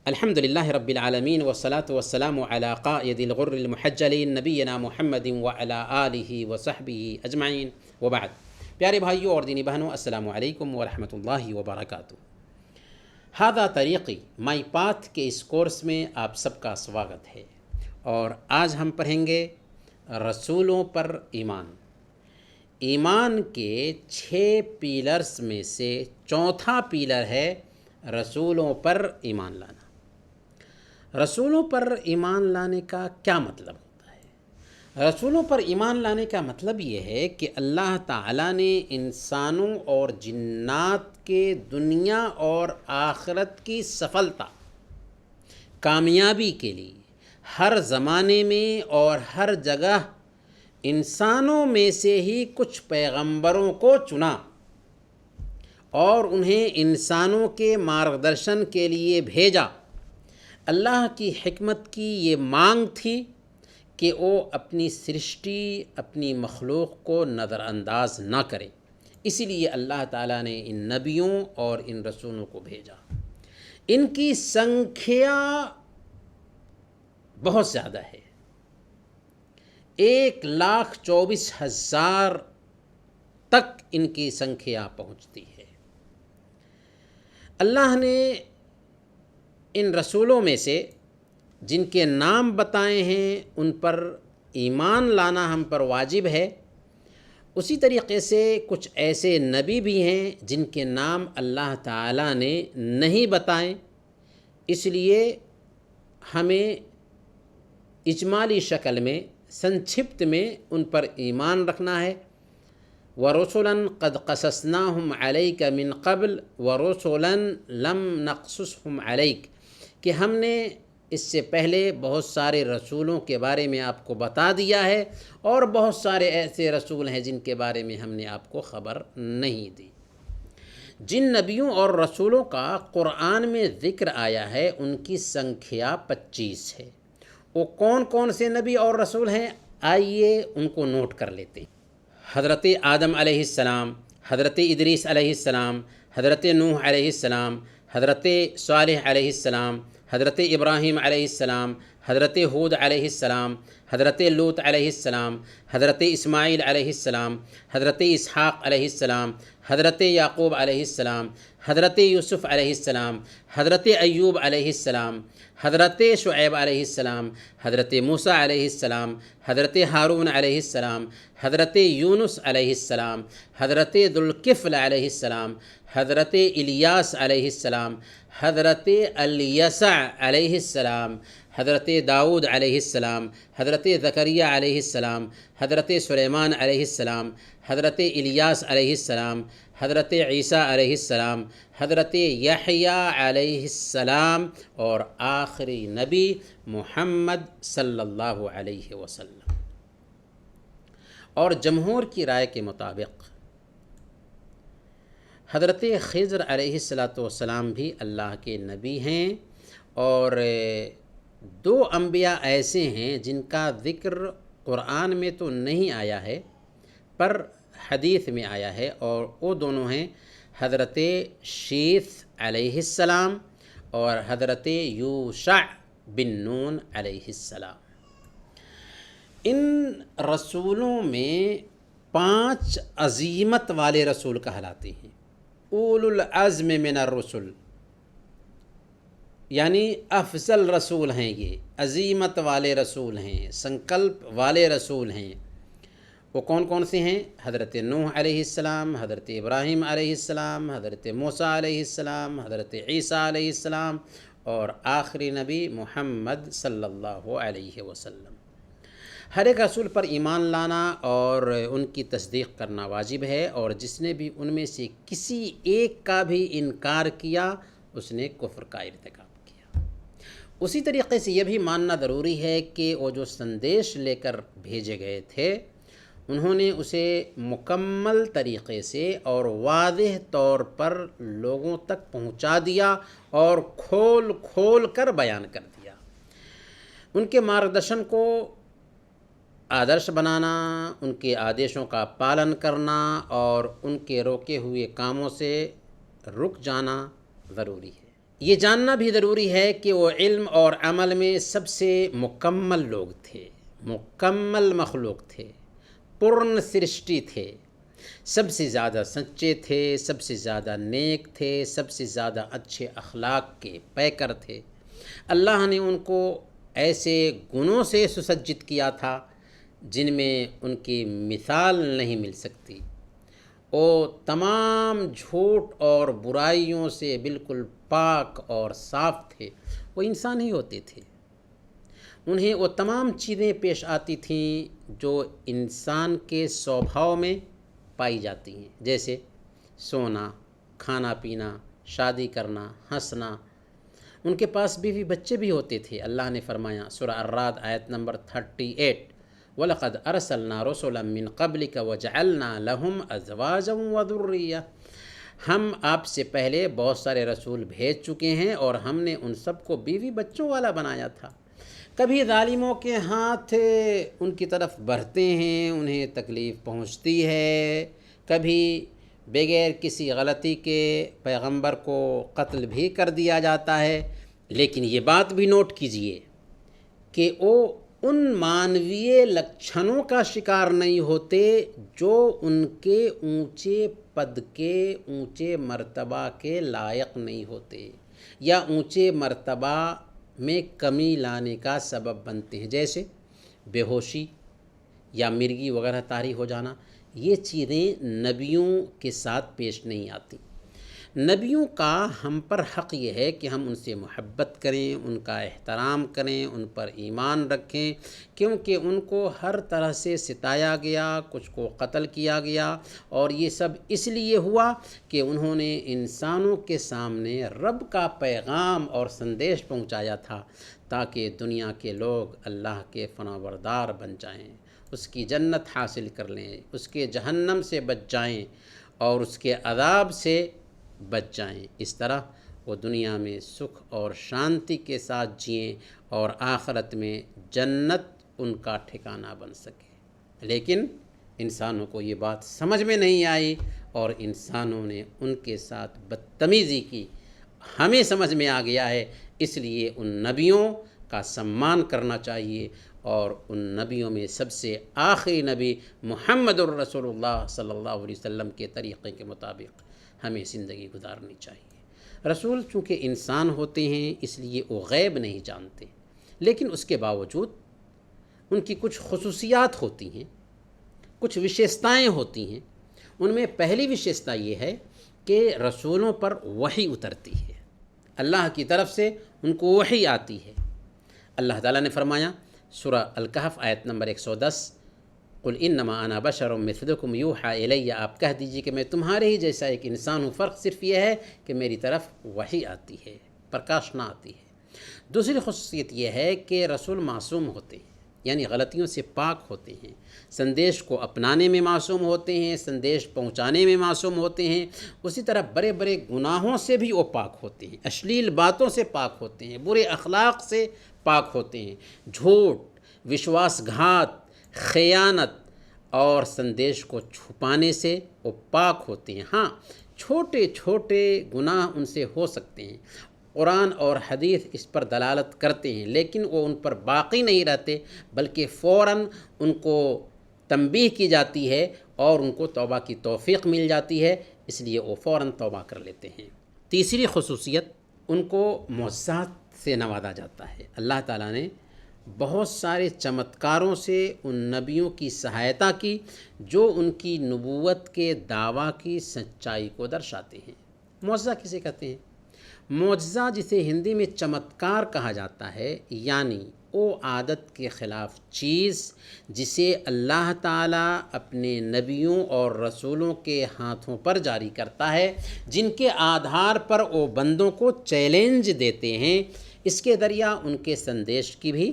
الحمد لله رب العالمين والصلاة والسلام على قائد الغر المحجلين نبينا محمد وعلى آله وصحبه أجمعين وبعد. پیارے بھائیوں اور دینی بہنوں، السلام علیکم ورحمۃ اللہ وبرکاتہ. ہادہ طریقی مائی پاتھ کے اس کورس میں آپ سب کا سواگت ہے، اور آج ہم پڑھیں گے رسولوں پر ایمان. ایمان کے 6 پیلرز میں سے چوتھا پیلر ہے رسولوں پر ایمان لانا. رسولوں پر ایمان لانے کا کیا مطلب ہوتا ہے؟ رسولوں پر ایمان لانے کا مطلب یہ ہے کہ اللہ تعالیٰ نے انسانوں اور جنات کے دنیا اور آخرت کی سفلتا، کامیابی کے لیے ہر زمانے میں اور ہر جگہ انسانوں میں سے ہی کچھ پیغمبروں کو چنا اور انہیں انسانوں کے مارگدرشن کے لیے بھیجا. اللہ کی حکمت کی یہ مانگ تھی کہ وہ اپنی سرشٹی، اپنی مخلوق کو نظر انداز نہ کرے، اسی لیے اللہ تعالیٰ نے ان نبیوں اور ان رسولوں کو بھیجا. ان کی سنکھیا بہت زیادہ ہے، 1,24,000 تک ان کی سنکھیا پہنچتی ہے. اللہ نے ان رسولوں میں سے جن کے نام بتائے ہیں ان پر ایمان لانا ہم پر واجب ہے. اسی طریقے سے کچھ ایسے نبی بھی ہیں جن کے نام اللہ تعالیٰ نے نہیں بتائے، اس لیے ہمیں اجمالی شکل میں، سنکشپت میں ان پر ایمان رکھنا ہے. وَرُسُلًا قَدْ قَصَصْنَاهُمْ عَلَيْكَ مِنْ قَبْلِ وَرُسُلًا لَمْ نَقْصُصْهُمْ عَلَيْكَ، کہ ہم نے اس سے پہلے بہت سارے رسولوں کے بارے میں آپ کو بتا دیا ہے، اور بہت سارے ایسے رسول ہیں جن کے بارے میں ہم نے آپ کو خبر نہیں دی. جن نبیوں اور رسولوں کا قرآن میں ذکر آیا ہے ان کی سنکھیا 25 ہے. وہ کون کون سے نبی اور رسول ہیں؟ آئیے ان کو نوٹ کر لیتے ہیں. حضرت آدم علیہ السلام، حضرت ادریس علیہ السلام، حضرت نوح علیہ السلام، حضرت صالح علیہ السلام، حضرت ابراہیم علیہ السلام، حضرت ہود علیہ السلام، حضرت لوط علیہ السلام، حضرت اسماعیل علیہ السلام، حضرت اسحاق علیہ السلام، حضرت یعقوب علیہ السلام، حضرت یوسف علیہ السلام، حضرت ایوب علیہ السلام، حضرت شعیب علیہ السلام، حضرت موسیٰ علیہ السلام، حضرت ہارون علیہ السلام، حضرت یونس علیہ السلام، حضرت ذوالکفل علیہ السلام، حضرت الیاس علیہ السلام، حضرت الیسع علیہ السلام، حضرت داؤد علیہ السلام، حضرت زکریا علیہ السلام، حضرت سلیمان علیہ السلام، حضرت الیاس علیہ السلام، حضرت عیسیٰ علیہ السلام، حضرت یحییٰ علیہ السلام، اور آخری نبی محمد صلی اللہ علیہ وسلم. اور جمہور کی رائے کے مطابق حضرت خضر علیہ السلام بھی اللہ کے نبی ہیں، اور 2 انبیاء ایسے ہیں جن کا ذکر قرآن میں تو نہیں آیا ہے پر حدیث میں آیا ہے، اور وہ دونوں ہیں حضرت شیث علیہ السلام اور حضرت یوشع بن نون علیہ السلام. ان رسولوں میں 5 عظیمت والے رسول کہلاتے ہیں. اولو العزم من الرسل، یعنی افضل رسول ہیں، یہ عظیمت والے رسول ہیں، سنکلپ والے رسول ہیں. وہ کون کون سے ہیں؟ حضرت نوح علیہ السلام، حضرت ابراہیم علیہ السلام، حضرت موسیٰ علیہ السلام، حضرت عیسیٰ علیہ السلام، اور آخری نبی محمد صلی اللہ علیہ وسلم. ہر ایک رسول پر ایمان لانا اور ان کی تصدیق کرنا واجب ہے، اور جس نے بھی ان میں سے کسی ایک کا بھی انکار کیا اس نے کفر کا ارتکاب کیا. اسی طریقے سے یہ بھی ماننا ضروری ہے کہ وہ جو سندیش لے کر بھیجے گئے تھے انہوں نے اسے مکمل طریقے سے اور واضح طور پر لوگوں تک پہنچا دیا اور کھول کھول کر بیان کر دیا. ان کے مارگدرشن کو آدرش بنانا، ان کے آدیشوں کا پالن کرنا اور ان کے روکے ہوئے کاموں سے رک جانا ضروری ہے۔ یہ جاننا بھی ضروری ہے کہ وہ علم اور عمل میں سب سے مکمل لوگ تھے، مکمل مخلوق تھے، پورن سرشٹی تھے، سب سے زیادہ سچے تھے، سب سے زیادہ نیک تھے، سب سے زیادہ اچھے اخلاق کے پیکر تھے۔ اللہ نے ان کو ایسے گنوں سے سسجت کیا تھا جن میں ان کی مثال نہیں مل سکتی۔ وہ تمام جھوٹ اور برائیوں سے بالکل پاک اور صاف تھے، وہ انسان ہی ہوتے تھے۔ انہیں وہ تمام چیزیں پیش آتی تھیں جو انسان کے سوبھاؤ میں پائی جاتی ہیں، جیسے سونا، کھانا پینا، شادی کرنا، ہنسنا۔ ان کے پاس بیوی بچے بھی ہوتے تھے۔ اللہ نے فرمایا سورہ الرعد آیت نمبر 38، وَلَقَدْ أَرْسَلْنَا رُسُلًا مِّن قَبْلِكَ وَجَعَلْنَا لَهُمْ أَزْوَاجًا وَذُرِّيَّةً۔ ہم آپ سے پہلے بہت سارے رسول بھیج چکے ہیں اور ہم نے ان سب کو بیوی بچوں والا بنایا تھا۔ کبھی ظالموں کے ہاتھ ان کی طرف بڑھتے ہیں، انہیں تکلیف پہنچتی ہے، کبھی بغیر کسی غلطی کے پیغمبر کو قتل بھی کر دیا جاتا ہے، لیکن یہ بات بھی نوٹ کیجئے کہ وہ ان مانویہ لکھنوں کا شکار نہیں ہوتے جو ان کے اونچے پد کے، اونچے مرتبہ کے لائق نہیں ہوتے یا اونچے مرتبہ میں کمی لانے کا سبب بنتے ہیں، جیسے بے ہوشی یا مرگی وغیرہ طاری ہو جانا۔ یہ چیزیں نبیوں کے ساتھ پیش نہیں آتی۔ نبیوں کا ہم پر حق یہ ہے کہ ہم ان سے محبت کریں، ان کا احترام کریں، ان پر ایمان رکھیں، کیونکہ ان کو ہر طرح سے ستایا گیا، کچھ کو قتل کیا گیا، اور یہ سب اس لیے ہوا کہ انہوں نے انسانوں کے سامنے رب کا پیغام اور سندیش پہنچایا تھا تاکہ دنیا کے لوگ اللہ کے فرمانبردار بن جائیں، اس کی جنت حاصل کر لیں، اس کے جہنم سے بچ جائیں اور اس کے عذاب سے بچ جائیں۔ اس طرح وہ دنیا میں سکھ اور شانتی کے ساتھ جئیں اور آخرت میں جنت ان کا ٹھکانہ بن سکے۔ لیکن انسانوں کو یہ بات سمجھ میں نہیں آئی اور انسانوں نے ان کے ساتھ بدتمیزی کی۔ ہمیں سمجھ میں آ گیا ہے، اس لیے ان نبیوں کا سمان کرنا چاہیے، اور ان نبیوں میں سب سے آخری نبی محمد الرسول اللہ صلی اللہ علیہ وسلم کے طریقے کے مطابق ہمیں زندگی گزارنی چاہیے۔ رسول چونکہ انسان ہوتے ہیں اس لیے وہ غیب نہیں جانتے، لیکن اس کے باوجود ان کی کچھ خصوصیات ہوتی ہیں، کچھ وشیشتائیں ہوتی ہیں۔ ان میں پہلی وشیشتا یہ ہے کہ رسولوں پر وحی اترتی ہے، اللہ کی طرف سے ان کو وحی آتی ہے۔ اللہ تعالیٰ نے فرمایا سورہ الکہف آیت نمبر 110، قل انما انا بشر مثلکم یوحی الی، آپ کہہ دیجیے کہ میں تمہارے ہی جیسا ایک انسان ہوں، فرق صرف یہ ہے کہ میری طرف وحی آتی ہے، پرکاشنا آتی ہے۔ دوسری خصوصیت یہ ہے کہ رسول معصوم ہوتے ہیں، یعنی غلطیوں سے پاک ہوتے ہیں، سندیش کو اپنانے میں معصوم ہوتے ہیں، سندیش پہنچانے میں معصوم ہوتے ہیں، اسی طرح بڑے بڑے گناہوں سے بھی وہ پاک ہوتے ہیں، اشلیل باتوں سے پاک ہوتے ہیں، برے اخلاق سے پاک ہوتے ہیں، جھوٹ، وشواس گھات، خیانت اور سندیش کو چھپانے سے وہ پاک ہوتے ہیں۔ ہاں، چھوٹے چھوٹے گناہ ان سے ہو سکتے ہیں، قرآن اور حدیث اس پر دلالت کرتے ہیں، لیکن وہ ان پر باقی نہیں رہتے، بلکہ فوراً ان کو تنبیہ کی جاتی ہے اور ان کو توبہ کی توفیق مل جاتی ہے، اس لیے وہ فوراً توبہ کر لیتے ہیں۔ تیسری خصوصیت، ان کو معجزات سے نوازا جاتا ہے۔ اللہ تعالیٰ نے بہت سارے چمتکاروں سے ان نبیوں کی سہایتا کی جو ان کی نبوت کے دعویٰ کی سچائی کو درشاتے ہیں۔ معجزہ کسے کہتے ہیں؟ معجزہ جسے ہندی میں چمتکار کہا جاتا ہے، یعنی وہ عادت کے خلاف چیز جسے اللہ تعالیٰ اپنے نبیوں اور رسولوں کے ہاتھوں پر جاری کرتا ہے، جن کے آدھار پر وہ بندوں کو چیلنج دیتے ہیں۔ اس کے ذریعہ ان کے سندیش کی بھی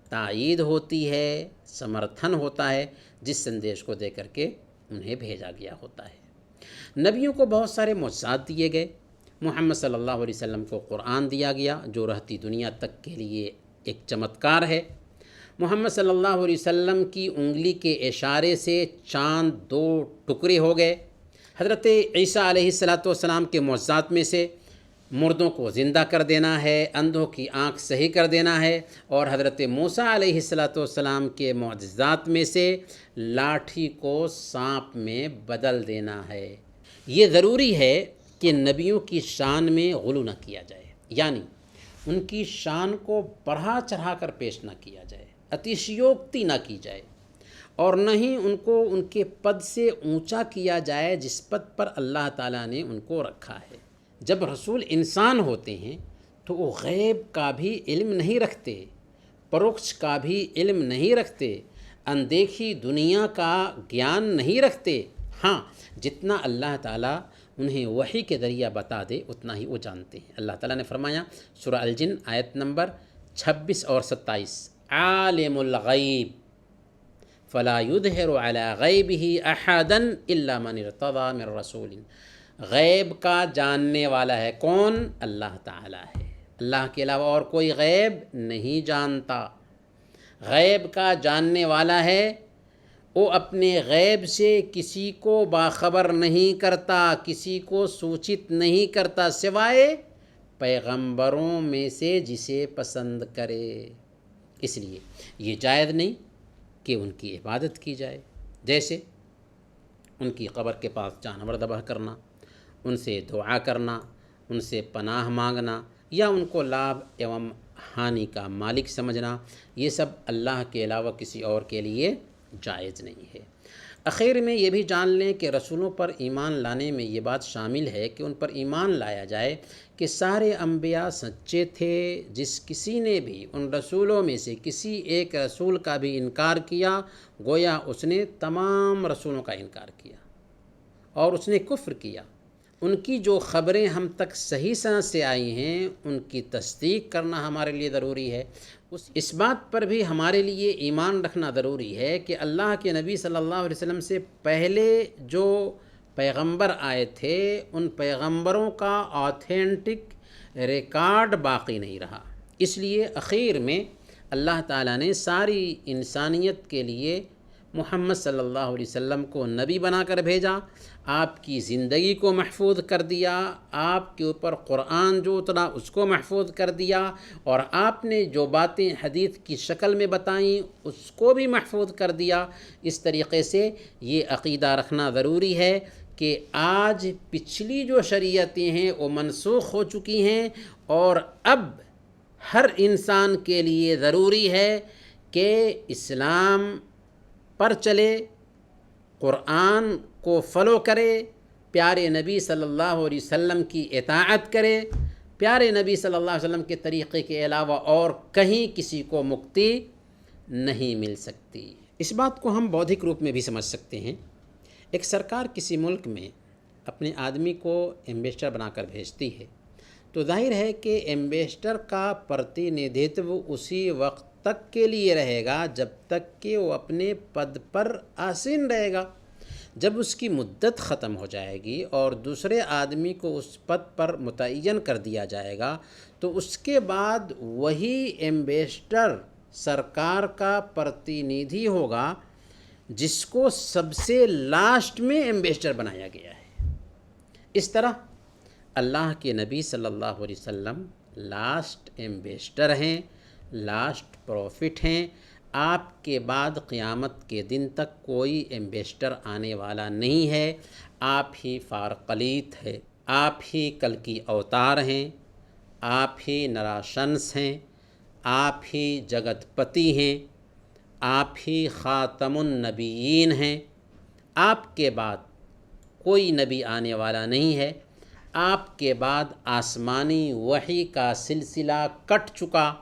تائید ہوتی ہے، سمرتھن ہوتا ہے، جس سندیش کو دے کر کے انہیں بھیجا گیا ہوتا ہے۔ نبیوں کو بہت سارے معجزات دیے گئے۔ محمد صلی اللہ علیہ وسلم کو قرآن دیا گیا جو رہتی دنیا تک کے لیے ایک چمتکار ہے۔ محمد صلی اللہ علیہ وسلم کی انگلی کے اشارے سے چاند 2 ٹکڑے ہو گئے۔ حضرت عیسیٰ علیہ السلام کے معجزات میں سے مردوں کو زندہ کر دینا ہے، اندھوں کی آنکھ صحیح کر دینا ہے، اور حضرت موسیٰ علیہ السلام کے معجزات میں سے لاٹھی کو سانپ میں بدل دینا ہے۔ یہ ضروری ہے کہ نبیوں کی شان میں غلو نہ کیا جائے، یعنی ان کی شان کو بڑھا چڑھا کر پیش نہ کیا جائے، اتشیوکتی نہ کی جائے، اور نہ ہی ان کو ان کے پد سے اونچا کیا جائے جس پد پر اللہ تعالیٰ نے ان کو رکھا ہے۔ جب رسول انسان ہوتے ہیں تو وہ غیب کا بھی علم نہیں رکھتے، پروکش کا بھی علم نہیں رکھتے، اندیکھی دنیا کا گیان نہیں رکھتے۔ ہاں، جتنا اللہ تعالیٰ انہیں وحی کے ذریعہ بتا دے اتنا ہی وہ جانتے ہیں۔ اللہ تعالیٰ نے فرمایا سورہ الجن آیت نمبر 26 اور 27، عالم الغیب فلا یظہر علی غیبہ احدا الا من ارتضی من رسول۔ غیب کا جاننے والا ہے کون؟ اللہ تعالیٰ ہے۔ اللہ کے علاوہ اور کوئی غیب نہیں جانتا۔ غیب کا جاننے والا ہے، وہ اپنے غیب سے کسی کو باخبر نہیں کرتا، کسی کو سوچت نہیں کرتا سوائے پیغمبروں میں سے جسے پسند کرے۔ اس لیے یہ جائز نہیں کہ ان کی عبادت کی جائے، جیسے ان کی قبر کے پاس جانور ذبح کرنا، ان سے دعا کرنا، ان سے پناہ مانگنا، یا ان کو لابھ ایوم ہانی کا مالک سمجھنا، یہ سب اللہ کے علاوہ کسی اور کے لیے جائز نہیں ہے۔ اخیر میں یہ بھی جان لیں کہ رسولوں پر ایمان لانے میں یہ بات شامل ہے کہ ان پر ایمان لایا جائے کہ سارے انبیاء سچے تھے۔ جس کسی نے بھی ان رسولوں میں سے کسی ایک رسول کا بھی انکار کیا، گویا اس نے تمام رسولوں کا انکار کیا اور اس نے کفر کیا۔ ان کی جو خبریں ہم تک صحیح سند سے آئی ہیں ان کی تصدیق کرنا ہمارے لیے ضروری ہے۔ اس بات پر بھی ہمارے لیے ایمان رکھنا ضروری ہے کہ اللہ کے نبی صلی اللہ علیہ وسلم سے پہلے جو پیغمبر آئے تھے ان پیغمبروں کا آتھینٹک ریکارڈ باقی نہیں رہا۔ اس لیے اخیر میں اللہ تعالیٰ نے ساری انسانیت کے لیے محمد صلی اللہ علیہ وسلم کو نبی بنا کر بھیجا، آپ کی زندگی کو محفوظ کر دیا، آپ کے اوپر قرآن جو اترا اس کو محفوظ کر دیا، اور آپ نے جو باتیں حدیث کی شکل میں بتائیں اس کو بھی محفوظ کر دیا۔ اس طریقے سے یہ عقیدہ رکھنا ضروری ہے کہ آج پچھلی جو شریعتیں ہیں وہ منسوخ ہو چکی ہیں، اور اب ہر انسان کے لیے ضروری ہے کہ اسلام پر چلے، قرآن کو فالو کرے، پیارے نبی صلی اللہ علیہ وسلم کی اطاعت کرے۔ پیارے نبی صلی اللہ علیہ وسلم کے طریقے کے علاوہ اور کہیں کسی کو مکتی نہیں مل سکتی۔ اس بات کو ہم بودھک روپ میں بھی سمجھ سکتے ہیں۔ ایک سرکار کسی ملک میں اپنے آدمی کو ایمبیسڈر بنا کر بھیجتی ہے تو ظاہر ہے کہ ایمبیسڈر کا پرتیندھتو اسی وقت تک کے لیے رہے گا جب تک کہ وہ اپنے پد پر آسین رہے گا۔ جب اس کی مدت ختم ہو جائے گی اور دوسرے آدمی کو اس پد پر متعین کر دیا جائے گا تو اس کے بعد وہی ایمبیسڈر سرکار کا پرتیندھی ہوگا جس کو سب سے لاسٹ میں ایمبیسڈر بنایا گیا ہے۔ اس طرح اللہ کے نبی صلی اللہ علیہ وسلم لاسٹ ایمبیسڈر ہیں، لاسٹ پروفٹ ہیں۔ آپ کے بعد قیامت کے دن تک کوئی ایمبیسڈر آنے والا نہیں ہے۔ آپ ہی فارقلیت ہے، آپ ہی کل کی اوتار ہیں، آپ ہی نراشنس ہیں، آپ ہی جگت پتی ہیں، آپ ہی خاتم النبیین ہیں۔ آپ کے بعد کوئی نبی آنے والا نہیں ہے۔ آپ کے بعد آسمانی وحی کا سلسلہ کٹ چکا۔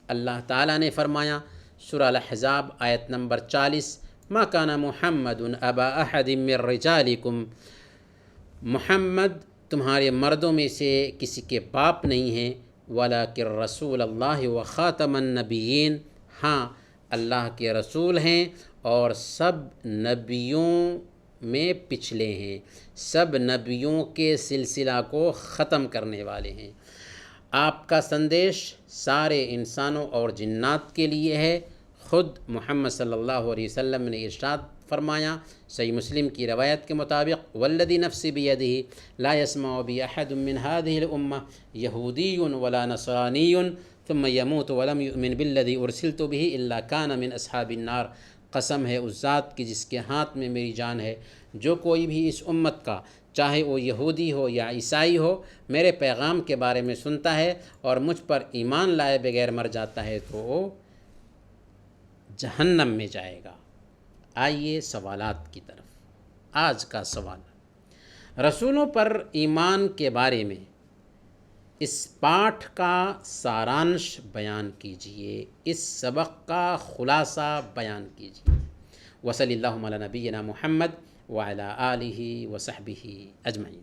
اللہ تعالیٰ نے فرمایا سورہ الاحزاب آیت نمبر 40، ما کان محمد ابا احد من رجالکم، محمد تمہارے مردوں میں سے کسی کے باپ نہیں ہیں، ولکن رسول اللہ و خاتم النبیین، ہاں اللہ کے رسول ہیں اور سب نبیوں میں پچھلے ہیں، سب نبیوں کے سلسلہ کو ختم کرنے والے ہیں۔ آپ کا سندیش سارے انسانوں اور جنات کے لیے ہے، خود محمد صلی اللہ علیہ وسلم نے ارشاد فرمایا صحیح مسلم کی روایت کے مطابق والذی نفسی بیدہ لا یسمع بی احد من هذه الامہ یہودی ولا نصرانی ثم يموت ولم يؤمن بالذی ارسلت به الا كان من اصحاب النار، قسم ہے اس ذات کی جس کے ہاتھ میں میری جان ہے، جو کوئی بھی اس امت کا چاہے وہ یہودی ہو یا عیسائی ہو میرے پیغام کے بارے میں سنتا ہے اور مجھ پر ایمان لائے بغیر مر جاتا ہے تو وہ جہنم میں جائے گا۔ آئیے سوالات کی طرف۔ آج کا سوال، رسولوں پر ایمان کے بارے میں اس پاٹھ کا سارانش بیان کیجئے، اس سبق کا خلاصہ بیان کیجئے۔ وصلی اللہ علی نبینا محمد وعلی آلہ وصحبہ اجمعین۔